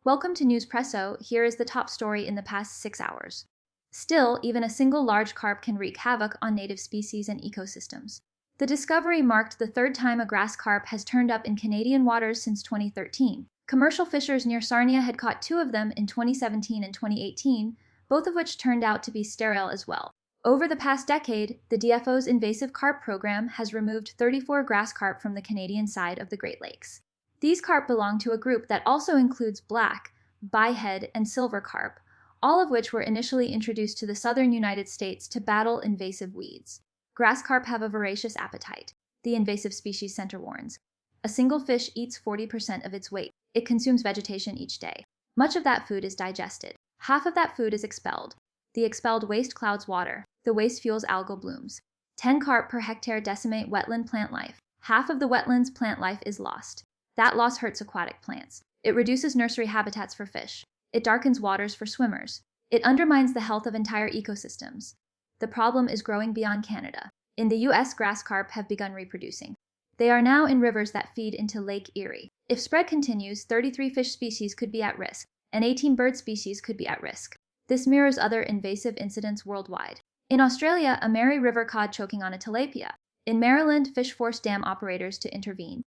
Welcome to Newspresso. Here is the top story in the past 6 hours. Still, even a single large carp can wreak havoc on native species and ecosystems. The discovery marked the third time a grass carp has turned up in Canadian waters since 2013. Commercial fishers near Sarnia had caught 2 of them in 2017 and 2018, both of which turned out to be sterile as well. Over the past decade, the DFO's Invasive Carp program has removed 34 grass carp from the Canadian side of the Great Lakes. These carp belong to a group that also includes black, byhead, and silver carp, all of which were initially introduced to the southern United States to battle invasive weeds. Grass carp have a voracious appetite, the invasive species center warns. A single fish eats 40% of its weight. It consumes vegetation each day. Much of that food is digested. Half of that food is expelled. The expelled waste clouds water. The waste fuels algal blooms. 10 carp per hectare decimate wetland plant life. Half of the wetland's plant life is lost. That loss hurts aquatic plants. It reduces nursery habitats for fish. It darkens waters for swimmers. It undermines the health of entire ecosystems. The problem is growing beyond Canada. In the US, grass carp have begun reproducing. They are now in rivers that feed into Lake Erie. If spread continues, 33 fish species could be at risk, and 18 bird species could be at risk. This mirrors other invasive incidents worldwide. In Australia, a Mary River cod choking on a tilapia. In Maryland, fish forced dam operators to intervene.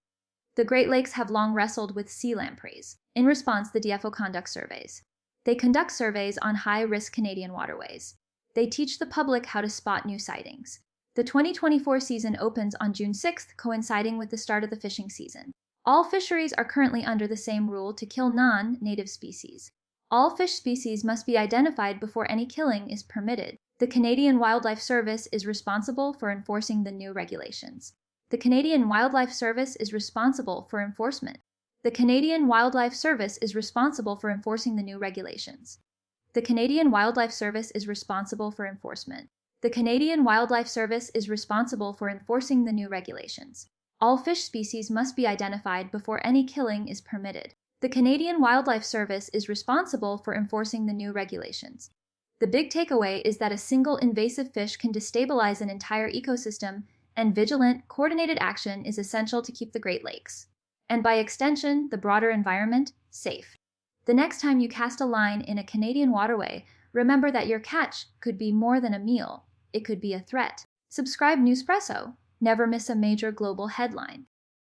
The Great Lakes have long wrestled with sea lampreys. In response, the DFO conducts surveys. They conduct surveys on high-risk Canadian waterways. They teach the public how to spot new sightings. The 2024 season opens on June 6th, coinciding with the start of the fishing season. All fisheries are currently under the same rule to kill non-native species. All fish species must be identified before any killing is permitted. The Canadian Wildlife Service is responsible for enforcing the new regulations. The Canadian Wildlife Service is responsible for enforcement. The Canadian Wildlife Service is responsible for enforcing the new regulations. The Canadian Wildlife Service is responsible for enforcement. The Canadian Wildlife Service is responsible for enforcing the new regulations. All fish species must be identified before any killing is permitted. The Canadian Wildlife Service is responsible for enforcing the new regulations. The big takeaway is that a single invasive fish can destabilize an entire ecosystem, and vigilant, coordinated action is essential to keep the Great Lakes, and by extension, the broader environment, safe. The next time you cast a line in a Canadian waterway, remember that your catch could be more than a meal. It could be a threat. Subscribe Newspresso. Never miss a major global headline.